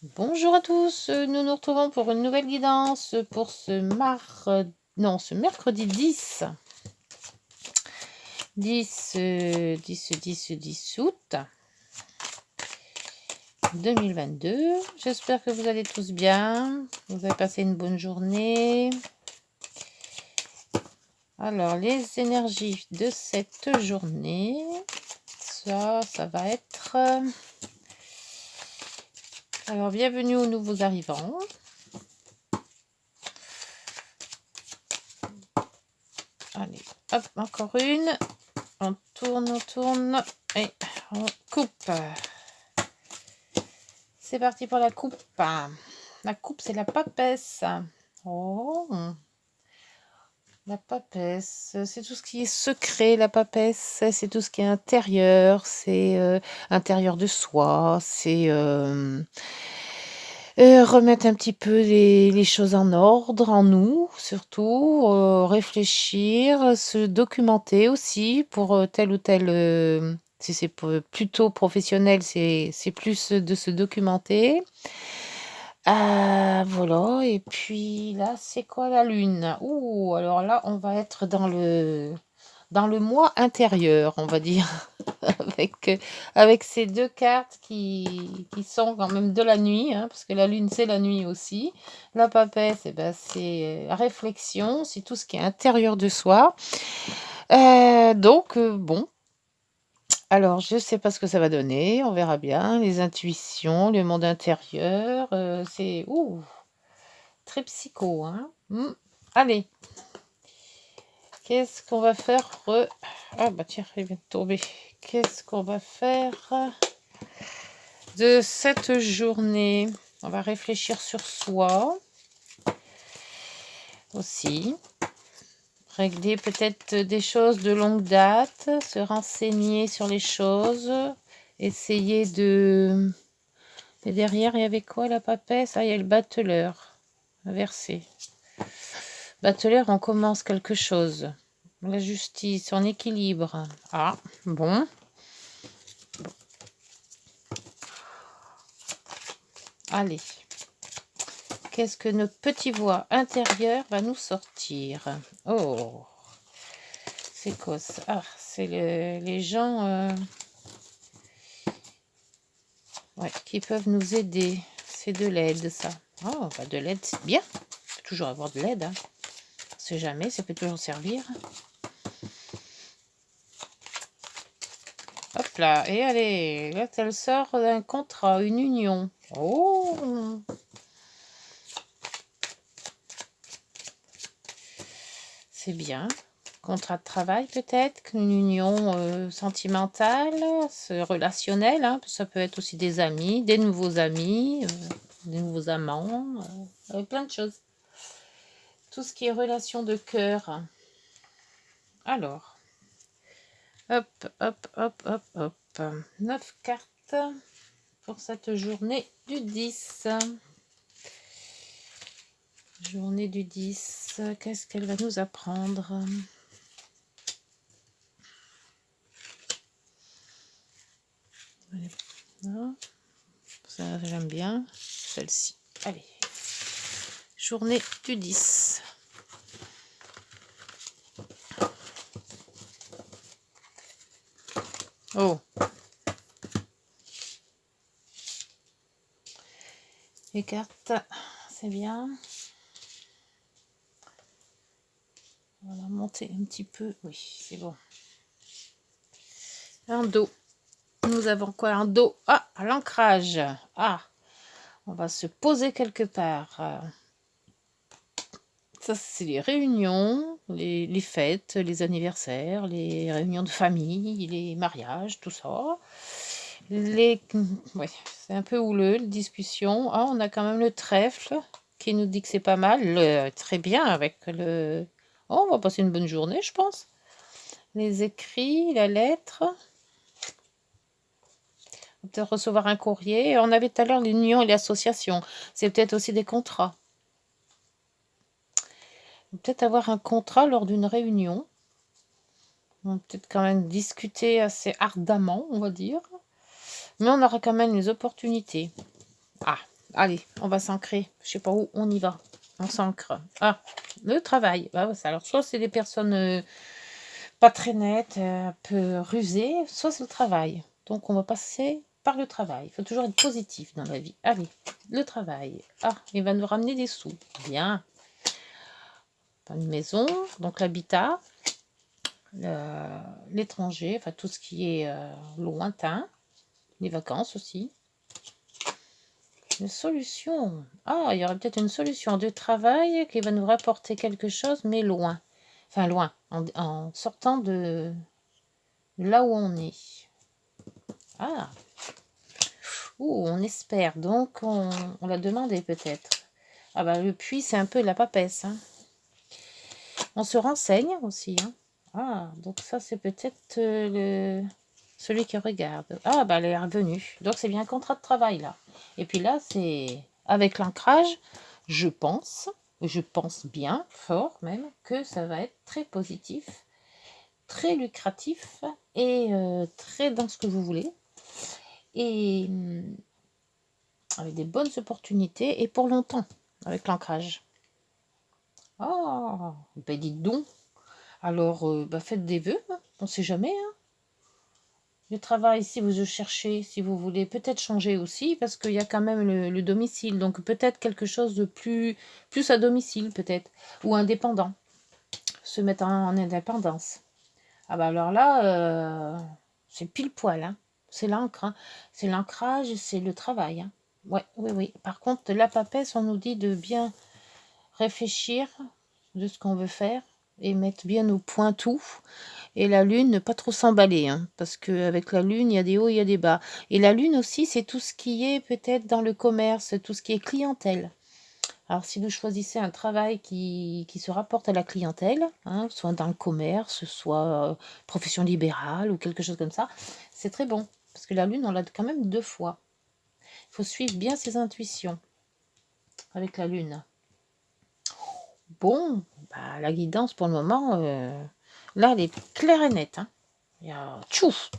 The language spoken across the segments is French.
Bonjour à tous, nous nous retrouvons pour une nouvelle guidance pour ce mercredi 10 août 2022. J'espère que vous allez tous bien, vous avez passé une bonne journée. Alors, les énergies de cette journée, ça va être... Alors, bienvenue aux nouveaux arrivants. Allez, hop, encore une. On tourne et on coupe. C'est parti pour la coupe. La coupe, c'est la papesse. Oh, la papesse, c'est tout ce qui est secret, la papesse, c'est tout ce qui est intérieur, c'est intérieur de soi, c'est remettre un petit peu les choses en ordre, en nous, surtout, réfléchir, se documenter aussi pour tel ou tel... si c'est plutôt professionnel, c'est plus de se documenter. Voilà, et puis là, c'est quoi la lune? Ouh, alors là, on va être dans le mois intérieur, on va dire, avec ces deux cartes qui sont quand même de la nuit, hein, parce que la lune, c'est la nuit aussi. La papesse, eh ben, c'est la réflexion, c'est tout ce qui est intérieur de soi. Bon, alors, je sais pas ce que ça va donner, on verra bien. Les intuitions, le monde intérieur, c'est très psycho, hein. Allez, qu'est-ce qu'on va faire Ah bah tiens, il vient de tomber. Qu'est-ce qu'on va faire de cette journée? On va réfléchir sur soi aussi. Régler peut-être des choses de longue date, se renseigner sur les choses, essayer de... Et derrière, il y avait quoi la papesse? Ah, il y a le battleur inversé. Battleur, on commence quelque chose. La justice, en équilibre. Ah, bon. Allez. Qu'est-ce que notre petit voix intérieur va nous sortir? Oh, c'est quoi ça? Ah, c'est les gens qui peuvent nous aider. C'est de l'aide, ça. Oh, bah de l'aide, c'est bien. Il faut toujours avoir de l'aide. Hein. On sait jamais, ça peut toujours servir. Hop là, et allez, là, elle sort d'un contrat, une union. Oh, c'est bien. Contrat de travail peut-être, une union sentimentale, relationnelle. Hein. Ça peut être aussi des amis, des nouveaux amis, des nouveaux amants, plein de choses. Tout ce qui est relation de cœur. Alors, hop, hop, hop, hop, hop. 9 cartes pour cette journée du 10. Journée du 10. Qu'est-ce qu'elle va nous apprendre? Non, ça, j'aime bien. Celle-ci. Allez. Journée du 10. Oh. Les cartes, c'est bien. On va monter un petit peu. Oui, c'est bon. Un dos. Nous avons quoi? Un dos. Ah, l'ancrage. Ah, on va se poser quelque part. Ça, c'est les réunions, les fêtes, les anniversaires, les réunions de famille, les mariages, tout ça. Ouais, c'est un peu houleux, les discussions. Ah, on a quand même le trèfle qui nous dit que c'est pas mal. Très bien avec le... Oh, on va passer une bonne journée, je pense. Les écrits, la lettre. On va peut-être recevoir un courrier. On avait tout à l'heure l'union et l'association. C'est peut-être aussi des contrats. Peut-être avoir un contrat lors d'une réunion. On va peut-être quand même discuter assez ardemment, on va dire. Mais on aura quand même les opportunités. Ah, Allez, on va s'ancrer. Je sais pas où, on y va. On s'ancre. Ah, le travail. Ah, alors, soit c'est des personnes pas très nettes, un peu rusées, soit c'est le travail. Donc, on va passer par le travail. Il faut toujours être positif dans la vie. Allez, le travail. Ah, il va nous ramener des sous. Bien. Une maison, donc l'habitat, l'étranger, enfin tout ce qui est lointain, les vacances aussi. Une solution. Ah, il y aurait peut-être une solution de travail qui va nous rapporter quelque chose, mais loin. Enfin, loin, en sortant de là où on est. Ah, on espère. Donc, on l'a demandé peut-être. Ah bah, le puits, c'est un peu la papesse. Hein. On se renseigne aussi. Hein. Ah, donc ça, c'est peut-être celui qui regarde. Ah, bah, elle est revenue. Donc, c'est bien un contrat de travail, là. Et puis là, c'est avec l'ancrage, je pense bien, fort même, que ça va être très positif, très lucratif et très dans ce que vous voulez. Et avec des bonnes opportunités et pour longtemps, avec l'ancrage. Ah, ben dites donc. Alors, faites des vœux, hein. On ne sait jamais. Hein. Le travail, si vous cherchez, si vous voulez peut-être changer aussi, parce qu'il y a quand même le domicile. Donc peut-être quelque chose de plus à domicile, peut-être. Ou indépendant. Se mettre en indépendance. Ah bah alors là, c'est pile poil. Hein. C'est l'encre. Hein. C'est l'ancrage, c'est le travail. Hein. Ouais, oui, oui. Par contre, la papesse, on nous dit de bien réfléchir de ce qu'on veut faire et mettre bien au point tout. Et la lune, ne pas trop s'emballer, hein, parce qu'avec la lune, il y a des hauts, il y a des bas. Et la lune aussi, c'est tout ce qui est peut-être dans le commerce, tout ce qui est clientèle. Alors, si vous choisissez un travail qui se rapporte à la clientèle, hein, soit dans le commerce, soit profession libérale ou quelque chose comme ça, c'est très bon. Parce que la lune, on l'a quand même 2 fois. Il faut suivre bien ses intuitions avec la lune. Bon, la guidance pour le moment, là, elle est claire et nette. Hein. Il y a tchouf.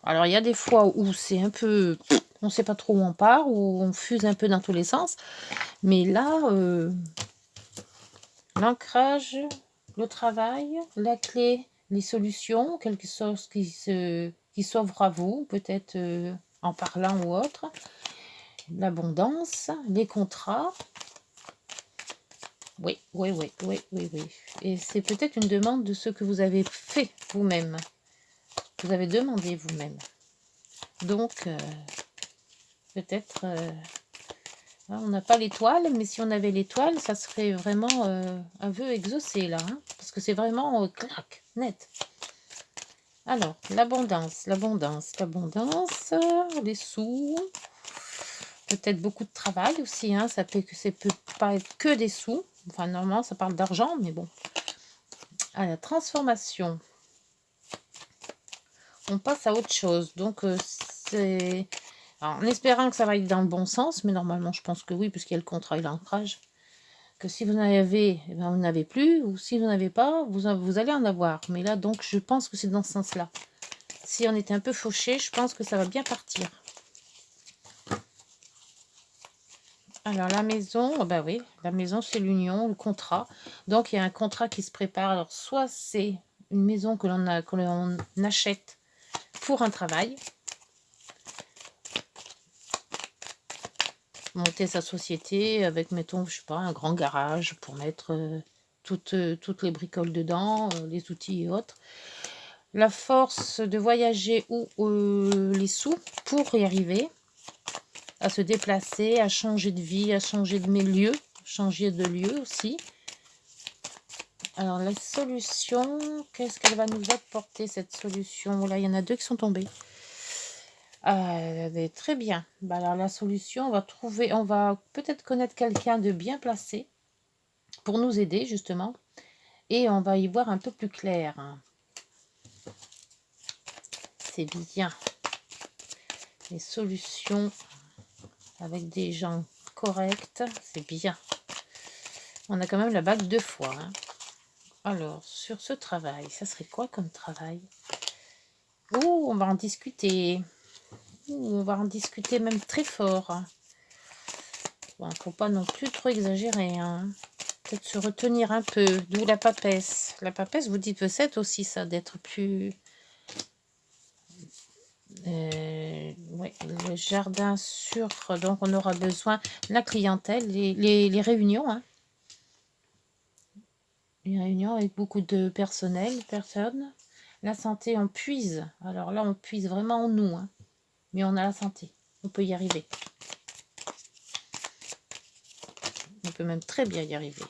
Alors, il y a des fois où c'est un peu... On ne sait pas trop où on part, où on fuse un peu dans tous les sens. Mais là, l'ancrage, le travail, la clé, les solutions, quelque chose qui s'offre à vous, peut-être en parlant ou autre. L'abondance, les contrats. Oui, oui, oui, oui, oui, oui. Et c'est peut-être une demande de ce que vous avez fait vous-même. Vous avez demandé vous-même. Donc, peut-être, on n'a pas l'étoile, mais si on avait l'étoile, ça serait vraiment un vœu exaucé, là. Hein, parce que c'est vraiment clac, net. Alors, l'abondance, l'abondance, l'abondance, les sous. Peut-être beaucoup de travail aussi. Hein, ça peut pas être que des sous. Enfin, normalement, ça parle d'argent, mais bon. À la transformation. On passe à autre chose. Donc, c'est... Alors, en espérant que ça va être dans le bon sens, mais normalement, je pense que oui, puisqu'il y a le contrat et l'ancrage. Que si vous en avez, eh ben, vous n'avez plus, ou si vous n'avez pas, vous allez en avoir. Mais là, donc, je pense que c'est dans ce sens-là. Si on était un peu fauché, je pense que ça va bien partir. Alors, la maison, ben oui, la maison, c'est l'union, le contrat. Donc, il y a un contrat qui se prépare. Alors, soit c'est une maison que l'on achète pour un travail, monter sa société avec, mettons, je sais pas, un grand garage pour mettre toutes les bricoles dedans, les outils et autres. La force de voyager ou les sous pour y arriver, à se déplacer, à changer de vie, à changer de milieu, changer de lieu aussi. Alors, la solution, qu'est-ce qu'elle va nous apporter, cette solution? Là, il y en a 2 qui sont tombés. Très bien. Alors, la solution, on va peut-être connaître quelqu'un de bien placé pour nous aider, justement. Et on va y voir un peu plus clair. Hein. C'est bien. Les solutions avec des gens corrects, c'est bien. On a quand même la bague 2 fois. Hein. Alors, sur ce travail, ça serait quoi comme travail? Oh, on va en discuter. On va en discuter même très fort. Bon, faut pas non plus trop exagérer, hein. Peut-être se retenir un peu, d'où la papesse. La papesse, vous dites peut-être aussi ça, d'être plus... ouais, le jardin sur... Donc, on aura besoin de la clientèle, les réunions, hein. Les réunions avec beaucoup de personnes. La santé, on puise. Alors là, on puise vraiment en nous, hein. Mais on a la santé. On peut y arriver. On peut même très bien y arriver.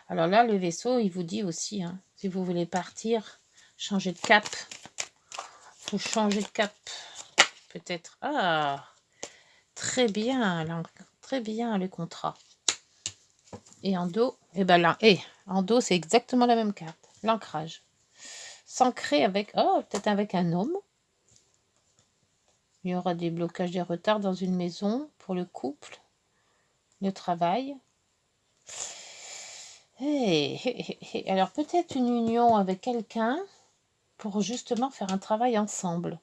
Alors là, le vaisseau, il vous dit aussi, hein, si vous voulez partir, changer de cap. Faut changer de cap. Peut-être. Ah, très bien, très bien le contrat. Et en dos, et ben là, en dos, c'est exactement la même carte. L'ancrage. S'ancrer avec, peut-être avec un homme. Il y aura des blocages, des retards dans une maison pour le couple, le travail. Alors peut-être une union avec quelqu'un pour justement faire un travail ensemble.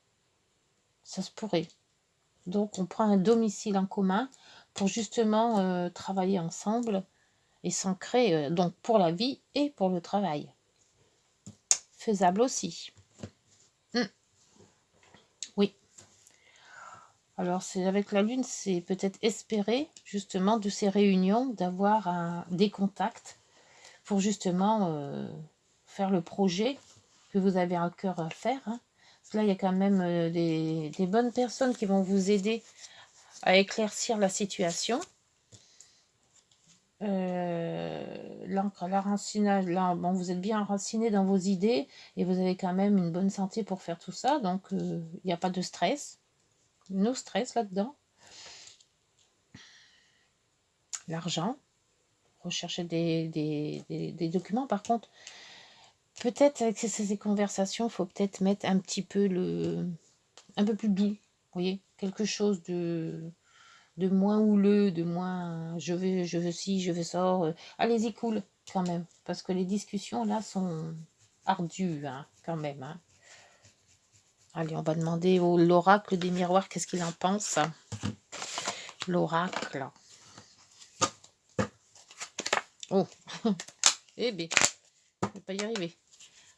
Ça se pourrait. Donc on prend un domicile en commun pour justement travailler ensemble et s'ancrer donc pour la vie et pour le travail. Faisable aussi. Oui. Alors c'est avec la lune, c'est peut-être espérer justement de ces réunions d'avoir des contacts pour justement faire le projet que vous avez à cœur à faire, hein. Parce que là, il y a quand même des bonnes personnes qui vont vous aider à éclaircir la situation. L'enracinage, là, bon, vous êtes bien enraciné dans vos idées et vous avez quand même une bonne santé pour faire tout ça. Donc, il n'y a pas de stress. No stress là-dedans. L'argent. Rechercher des documents. Par contre, peut-être avec ces conversations, il faut peut-être mettre un petit peu un peu plus doux. Vous voyez, quelque chose de moins houleux, de moins je veux ci, je veux ça. Allez-y, cool, quand même. Parce que les discussions, là, sont ardues, hein, quand même. Hein. Allez, on va demander l'oracle des miroirs, qu'est-ce qu'il en pense. L'oracle. Oh, eh bien, je ne vais pas y arriver.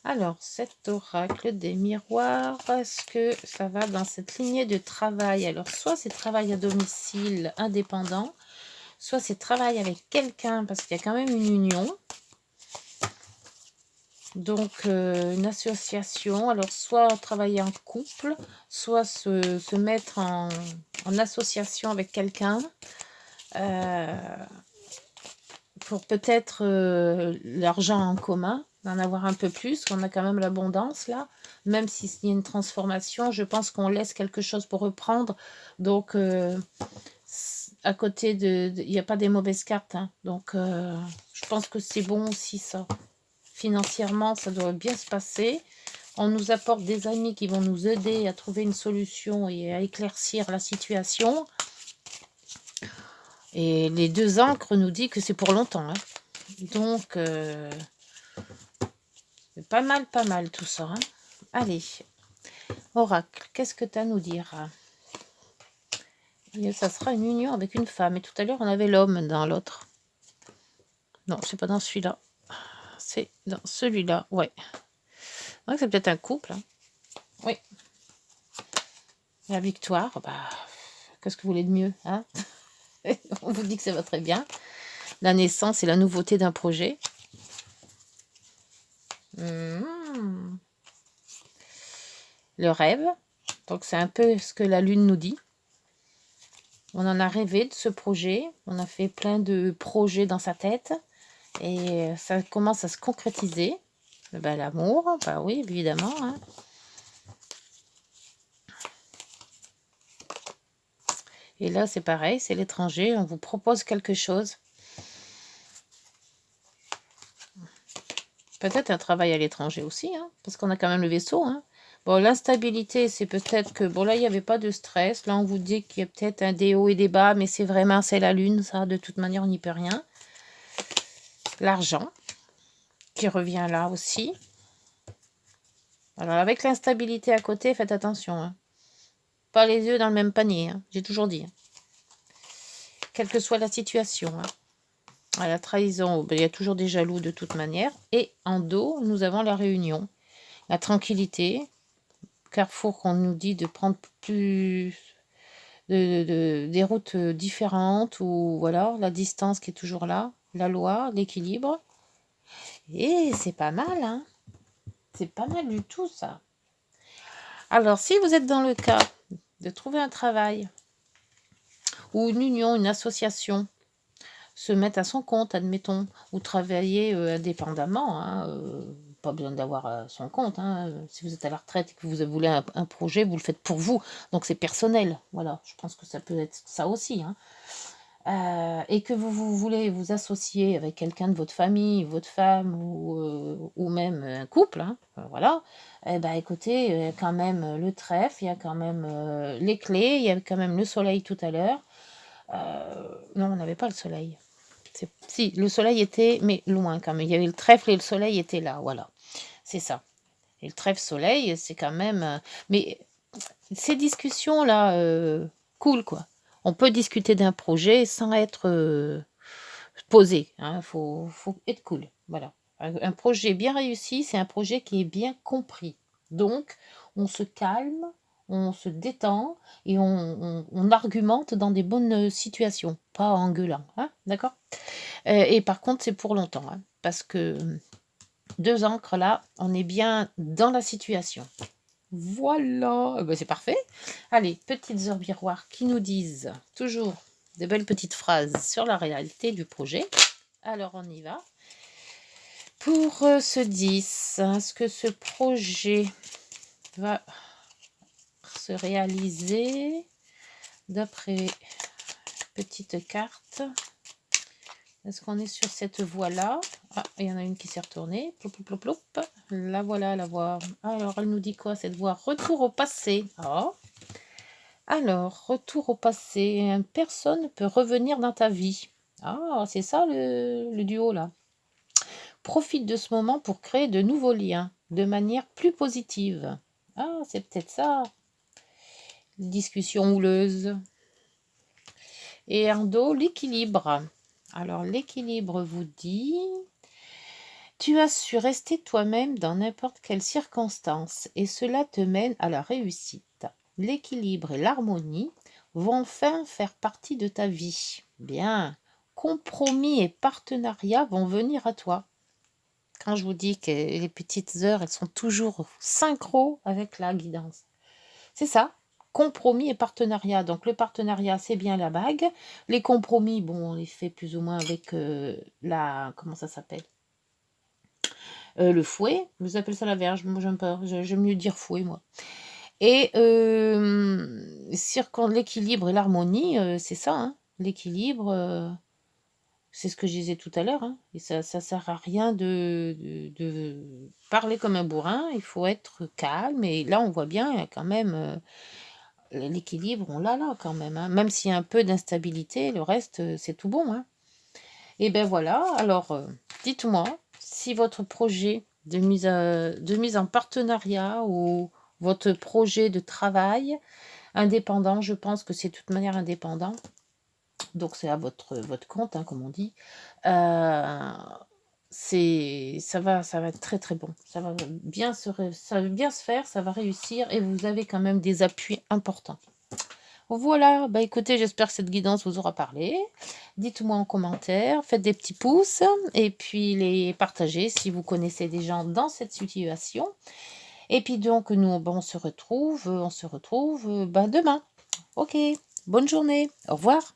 Alors, cet oracle des miroirs, est-ce que ça va dans cette lignée de travail? Alors, soit c'est travail à domicile indépendant, soit c'est travail avec quelqu'un, parce qu'il y a quand même une union. Donc, une association, alors soit travailler en couple, soit se mettre en association avec quelqu'un pour peut-être l'argent en commun, d'en avoir un peu plus, qu'on a quand même l'abondance là, même s'il y a une transformation, je pense qu'on laisse quelque chose pour reprendre. Donc, à côté il n'y a pas des mauvaises cartes, hein. Donc, je pense que c'est bon aussi ça. Financièrement, ça doit bien se passer. On nous apporte des amis qui vont nous aider à trouver une solution et à éclaircir la situation. Et les deux encres nous disent que c'est pour longtemps. Hein. Donc, pas mal tout ça. Hein. Allez, oracle, qu'est-ce que tu as à nous dire? Et ça sera une union avec une femme. Et tout à l'heure, on avait l'homme dans l'autre. Non, c'est pas dans celui-là. C'est dans celui-là, ouais. Donc, c'est peut-être un couple. Hein. Oui. La victoire, bah, qu'est-ce que vous voulez de mieux, hein? On vous dit que ça va très bien. La naissance et la nouveauté d'un projet. Le rêve. Donc, c'est un peu ce que la lune nous dit. On en a rêvé de ce projet. On a fait plein de projets dans sa tête. Et ça commence à se concrétiser. Ben, l'amour, bah oui, évidemment. Hein. Et là, c'est pareil, c'est l'étranger. On vous propose quelque chose. Peut-être un travail à l'étranger aussi, hein, parce qu'on a quand même le vaisseau. Hein. Bon, l'instabilité, c'est peut-être que... Bon, là, il n'y avait pas de stress. Là, on vous dit qu'il y a peut-être des hauts et des bas, mais c'est vraiment, c'est la lune, ça. De toute manière, on n'y peut rien. L'argent, qui revient là aussi. Alors, avec l'instabilité à côté, faites attention. Hein. Pas les yeux dans le même panier, hein, j'ai toujours dit. Hein. quelle que soit la situation. Hein. À la trahison, ben, il y a toujours des jaloux de toute manière. Et en dos, nous avons la réunion, la tranquillité, carrefour qu'on nous dit de prendre plus des routes différentes, ou voilà, la distance qui est toujours là, la loi, l'équilibre. Et c'est pas mal, hein. C'est pas mal du tout, ça. Alors, si vous êtes dans le cas de trouver un travail, ou une union, une association, se mettre à son compte, admettons, ou travailler indépendamment, hein, pas besoin d'avoir son compte. Hein, si vous êtes à la retraite et que vous voulez un projet, vous le faites pour vous. Donc c'est personnel. Voilà, je pense que ça peut être ça aussi. Hein. Et que vous voulez vous associer avec quelqu'un de votre famille, votre femme ou même un couple, hein, voilà. Eh ben écoutez, il y a quand même le trèfle, il y a quand même les clés, il y a quand même le soleil tout à l'heure. Non, on n'avait pas le soleil. Si, le soleil était, mais loin quand même. Il y avait le trèfle et le soleil étaient là, voilà. C'est ça. Et le trèfle-soleil, c'est quand même... mais ces discussions-là, cool, quoi. On peut discuter d'un projet sans être posé. Hein. Faut être cool, voilà. Un projet bien réussi, c'est un projet qui est bien compris. Donc, on se calme, on se détend et on argumente dans des bonnes situations, pas en gueulant. Hein, d'accord? Et par contre, c'est pour longtemps, hein, parce que 2 encres là, on est bien dans la situation. Voilà, ben, c'est parfait. Allez, petites heures miroirs qui nous disent toujours de belles petites phrases sur la réalité du projet. Alors, on y va. Pour ce 10, est-ce que ce projet va se réaliser d'après petite carte? Est-ce qu'on est sur cette voie-là? Ah, il y en a une qui s'est retournée. Plop, plop, plop, plop. La voilà, la voie. Alors, elle nous dit quoi, cette voie? Retour au passé. Oh. Alors, retour au passé. Personne peut revenir dans ta vie. Ah, c'est ça le duo, là. Profite de ce moment pour créer de nouveaux liens, de manière plus positive. Ah, c'est peut-être ça. Discussion houleuse. Et en dos, l'équilibre. Alors, l'équilibre vous dit... Tu as su rester toi-même dans n'importe quelle circonstance et cela te mène à la réussite. L'équilibre et l'harmonie vont enfin faire partie de ta vie. Bien. Compromis et partenariat vont venir à toi. Quand je vous dis que les petites heures, elles sont toujours synchro avec la guidance. C'est ça. Compromis et partenariat. Donc le partenariat, c'est bien la bague. Les compromis, bon, on les fait plus ou moins avec la... Comment ça s'appelle? Le fouet, vous appelez ça la verge, moi j'aime pas, j'aime mieux dire fouet moi. Et l'équilibre et l'harmonie, c'est ça, hein. L'équilibre, c'est ce que je disais tout à l'heure, hein. Et ça sert à rien de parler comme un bourrin, il faut être calme. Et là, on voit bien, il y a quand même l'équilibre, on l'a là quand même, hein. Même s'il y a un peu d'instabilité, le reste, c'est tout bon, hein. Et ben voilà, alors dites-moi si votre projet de mise en partenariat ou votre projet de travail indépendant, je pense que c'est de toute manière indépendant, donc c'est à votre compte, hein, comme on dit, ça va être très très bon, ça va bien se faire, ça va réussir et vous avez quand même des appuis importants. Voilà, bah écoutez, j'espère que cette guidance vous aura parlé. Dites-moi en commentaire, faites des petits pouces et puis les partagez si vous connaissez des gens dans cette situation. Et puis donc, nous, bah, on se retrouve bah, demain. Ok, bonne journée, au revoir.